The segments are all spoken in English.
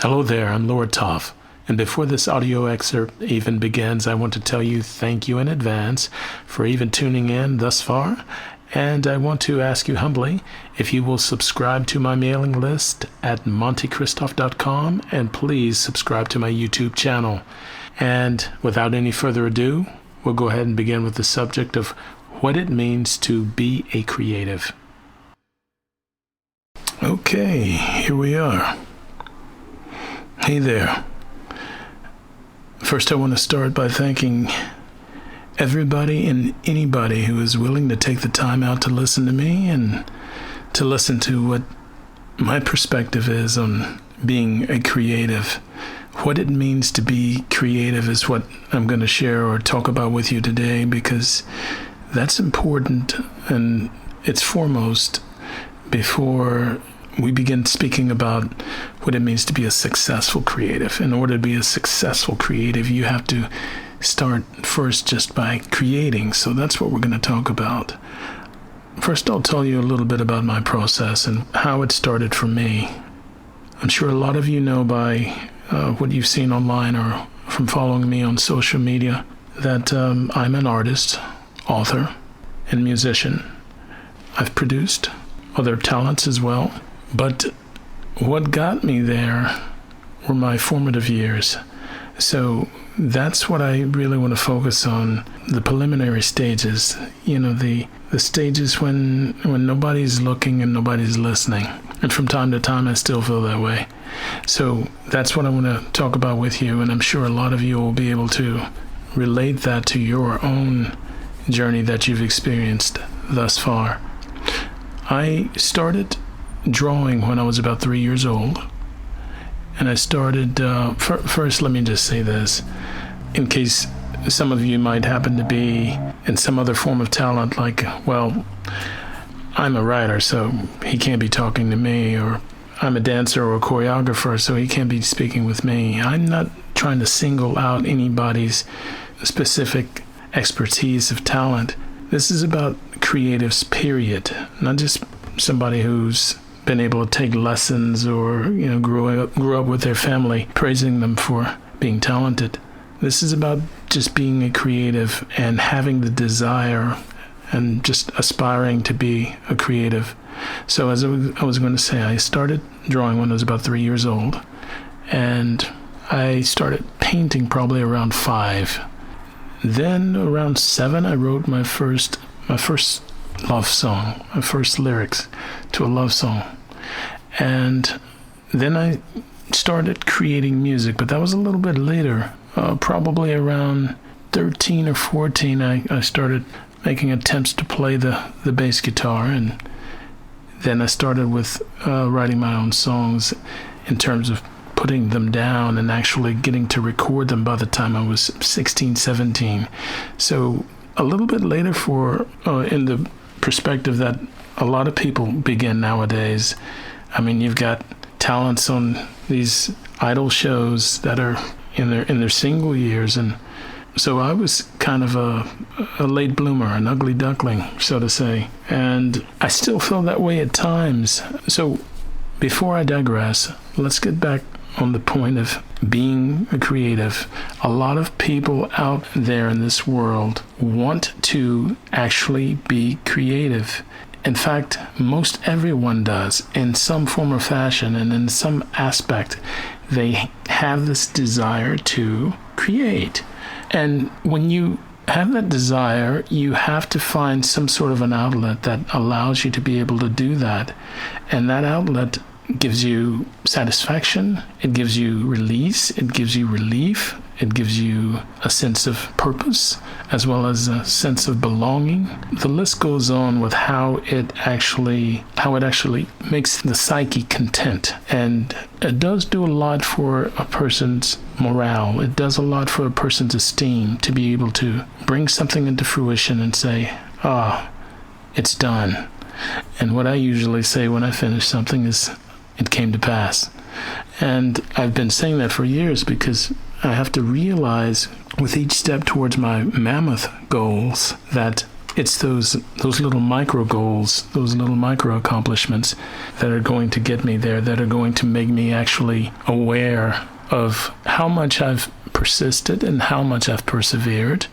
Hello there, I'm Lord Toph, and before this audio excerpt even begins, I want to tell you thank you in advance for even tuning in thus far, and I want to ask you humbly if you will subscribe to my mailing list at montychristoff.com, and please subscribe to my YouTube channel. And without any further ado, we'll go ahead and begin with the subject of what it means to be a creative. Okay, here we are. Hey there. First, I want to start by thanking everybody and anybody who is willing to take the time out to listen to me and to listen to what my perspective is on being a creative. What it means to be creative is what I'm going to share or talk about with you today, because that's important and it's foremost before we begin speaking about what it means to be a successful creative. In order to be a successful creative, you have to start first just by creating. So that's what we're going to talk about. First, I'll tell you a little bit about my process and how it started for me. I'm sure a lot of you know by what you've seen online or from following me on social media that I'm an artist, author, and musician. I've produced other talents as well, but what got me there were my formative years. So that's what I really want to focus on, the preliminary stages, the stages when nobody's looking and nobody's listening. And from time to time, I still feel that way. So that's what I want to talk about with you, and I'm sure a lot of you will be able to relate that to your own journey that you've experienced thus far. I started drawing when I was about 3 years old, and I started, first let me just say this, in case some of you might happen to be in some other form of talent, like, well, I'm a writer, so he can't be talking to me, or I'm a dancer or a choreographer, so he can't be speaking with me. I'm not trying to single out anybody's specific expertise of talent. This is about creatives, period. Not just somebody who's been able to take lessons or, grew up with their family praising them for being talented. This is about just being a creative and having the desire and just aspiring to be a creative. So as I was going to say, I started drawing when I was about 3 years old, and I started painting probably around 5. Then around 7, I wrote my first love song, my first lyrics to a love song. And then I started creating music, but that was a little bit later. Probably around 13 or 14, I started making attempts to play the bass guitar, and then I started with writing my own songs in terms of putting them down and actually getting to record them by the time I was 16, 17. So a little bit later in the perspective that a lot of people begin nowadays. I mean, you've got talents on these idol shows that are in their single years, and so I was kind of a late bloomer, an ugly duckling, so to say, and I still feel that way at times. So before I digress, let's get back on the point of being a creative. A lot of people out there in this world want to actually be creative. In fact, most everyone does in some form or fashion, and in some aspect, they have this desire to create. And when you have that desire, you have to find some sort of an outlet that allows you to be able to do that. And that outlet gives you satisfaction, it gives you release, it gives you relief, it gives you a sense of purpose, as well as a sense of belonging. The list goes on with how it actually makes the psyche content. And it does do a lot for a person's morale. It does a lot for a person's esteem to be able to bring something into fruition and say, it's done. And what I usually say when I finish something is, it came to pass. And I've been saying that for years because I have to realize with each step towards my mammoth goals that it's those little micro goals, those little micro accomplishments that are going to get me there, that are going to make me actually aware of how much I've persisted and how much I've persevered,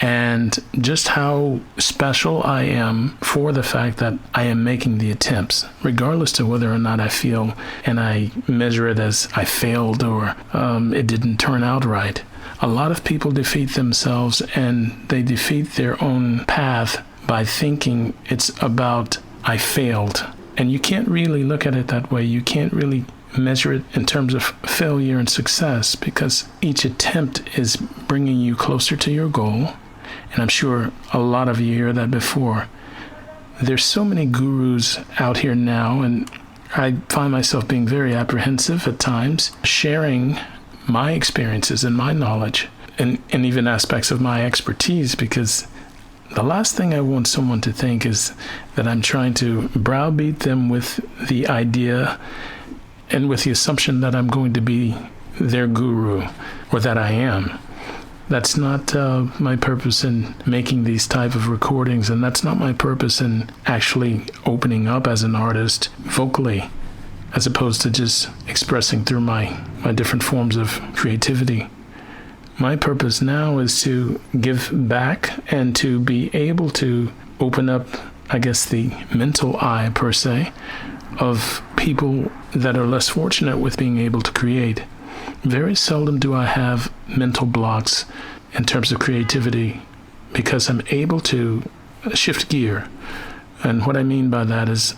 and just how special I am for the fact that I am making the attempts, regardless of whether or not I feel and I measure it as I failed or it didn't turn out right. A lot of people defeat themselves, and they defeat their own path by thinking it's about I failed. And you can't really look at it that way. You can't really measure it in terms of failure and success, because each attempt is bringing you closer to your goal. And I'm sure a lot of you hear that before. There's so many gurus out here now, and I find myself being very apprehensive at times, sharing my experiences and my knowledge and even aspects of my expertise, because the last thing I want someone to think is that I'm trying to browbeat them with the idea and with the assumption that I'm going to be their guru, or that I am. That's not my purpose in making these type of recordings, and that's not my purpose in actually opening up as an artist vocally, as opposed to just expressing through my different forms of creativity. My purpose now is to give back and to be able to open up, I guess, the mental eye, per se, of people that are less fortunate with being able to create. Very seldom do I have mental blocks in terms of creativity, because I'm able to shift gear. And what I mean by that is,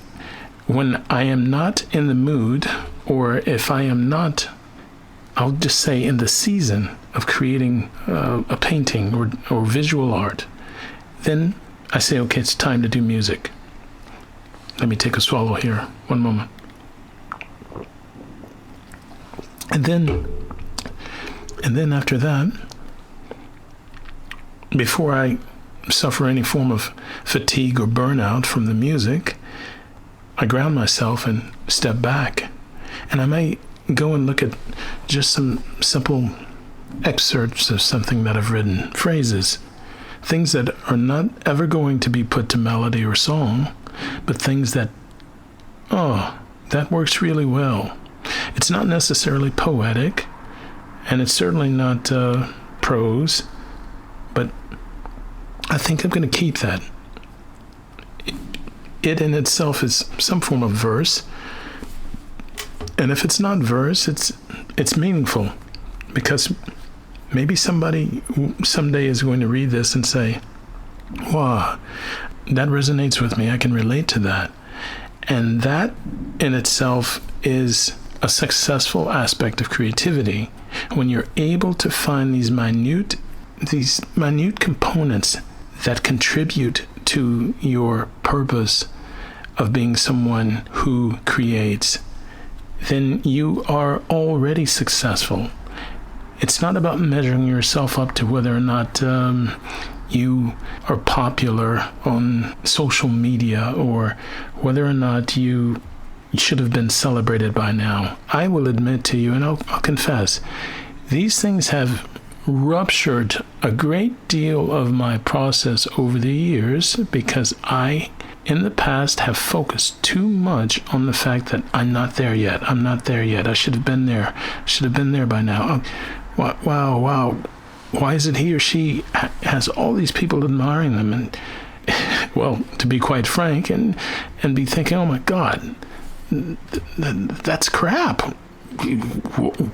when I am not in the mood, or if I am not, I'll just say, in the season of creating a painting or visual art, then I say, okay, it's time to do music. Let me take a swallow here. One moment. And then after that, before I suffer any form of fatigue or burnout from the music, I ground myself and step back. And I may go and look at just some simple excerpts of something that I've written, phrases, things that are not ever going to be put to melody or song, but things that, that works really well. It's not necessarily poetic, and it's certainly not prose, but I think I'm going to keep that. It in itself is some form of verse, and if it's not verse, it's meaningful, because maybe somebody someday is going to read this and say, wow, that resonates with me. I can relate to that. And that in itself is a successful aspect of creativity, when you're able to find these minute components that contribute to your purpose of being someone who creates. Then you are already successful. It's not about measuring yourself up to whether or not you are popular on social media, or whether or not you should have been celebrated by now. I will admit to you, and I'll confess, these things have ruptured a great deal of my process over the years, because I, in the past, have focused too much on the fact that I'm not there yet. I should have been there. By now. Wow. Why is it he or she has all these people admiring them? And, well, to be quite frank, and be thinking, oh my God, that's crap.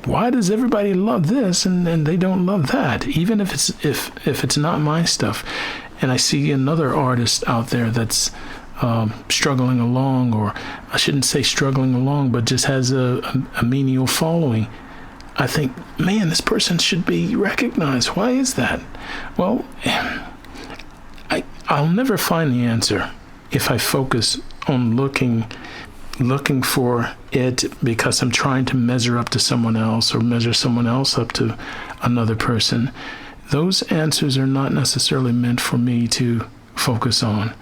Why does everybody love this and they don't love that? Even if it's not my stuff, and I see another artist out there that's struggling along, or I shouldn't say struggling along, but just has a menial following, I think, man, this person should be recognized. Why is that? Well, I'll never find the answer if I focus on looking for it because I'm trying to measure up to someone else, or measure someone else up to another person. Those answers are not necessarily meant for me to focus on,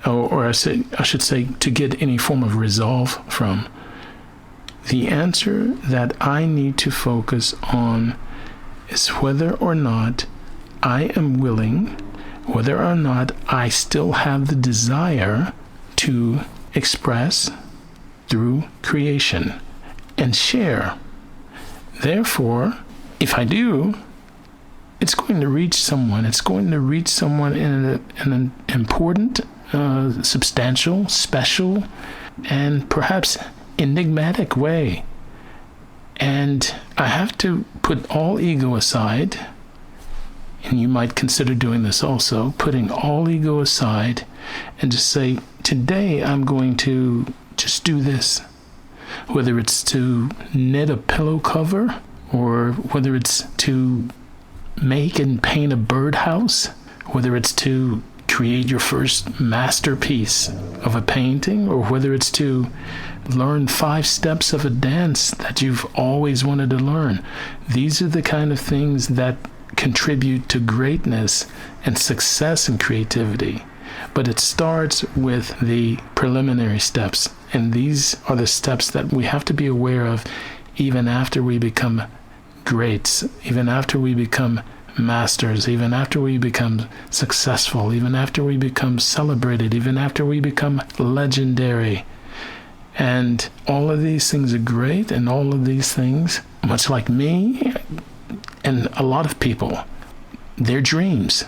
or I should say to get any form of resolve from. The answer that I need to focus on is whether or not I am willing, whether or not I still have the desire to express through creation and share. Therefore, if I do, it's going to reach someone. It's going to reach someone in an important, substantial, special, and perhaps enigmatic way. And I have to put all ego aside, and you might consider doing this also, putting all ego aside and just say, today I'm going to just do this. Whether it's to knit a pillow cover, or whether it's to make and paint a birdhouse, whether it's to create your first masterpiece of a painting, or whether it's to learn 5 steps of a dance that you've always wanted to learn. These are the kind of things that contribute to greatness and success and creativity. But it starts with the preliminary steps. And these are the steps that we have to be aware of even after we become greats, even after we become masters, even after we become successful, even after we become celebrated, even after we become legendary. And all of these things are great, and all of these things, much like me and a lot of people, they're dreams.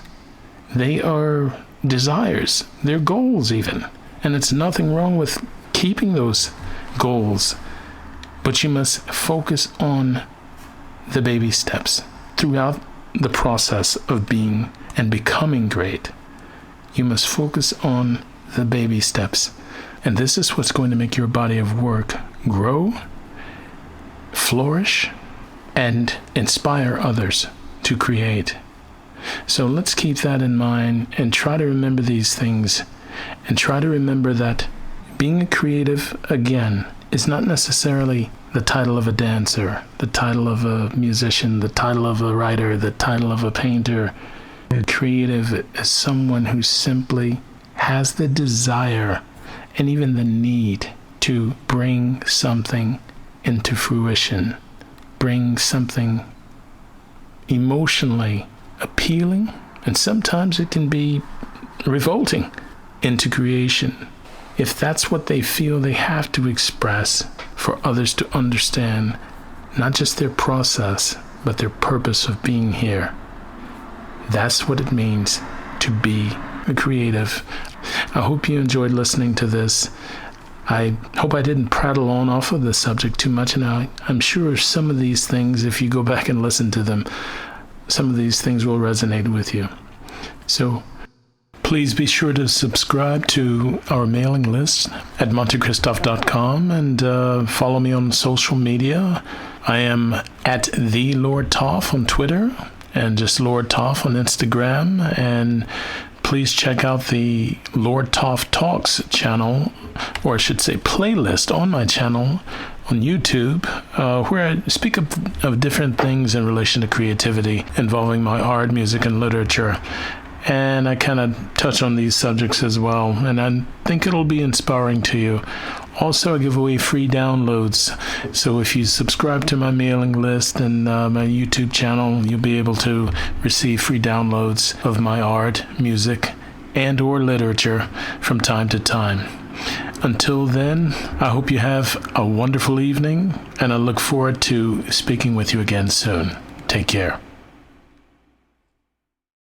They are desires. They're goals even. And it's nothing wrong with keeping those goals. But you must focus on the baby steps throughout the process of being and becoming great. You must focus on the baby steps. And this is what's going to make your body of work grow, flourish, and inspire others to create. So let's keep that in mind and try to remember these things, and try to remember that being a creative, again, is not necessarily the title of a dancer, the title of a musician, the title of a writer, the title of a painter. A creative is someone who simply has the desire and even the need to bring something into fruition, bring something emotionally appealing, and sometimes it can be revolting, into creation. If that's what they feel they have to express for others to understand, not just their process, but their purpose of being here. That's what it means to be a creative. I hope you enjoyed listening to this. I hope I didn't prattle on off of the subject too much, and I'm sure some of these things, if you go back and listen to them, some of these things will resonate with you. So please be sure to subscribe to our mailing list at montechristoph.com and follow me on social media. I am at the Lord Toph on Twitter and just Lord Toph on Instagram. And please check out the Lord Toph Talks channel, or I should say playlist on my channel on YouTube, where I speak of different things in relation to creativity involving my art, music, and literature. And I kind of touch on these subjects as well, and I think it'll be inspiring to you. Also, I give away free downloads, so if you subscribe to my mailing list and my YouTube channel, you'll be able to receive free downloads of my art, music, and or literature from time to time. Until then, I hope you have a wonderful evening, and I look forward to speaking with you again soon. Take care.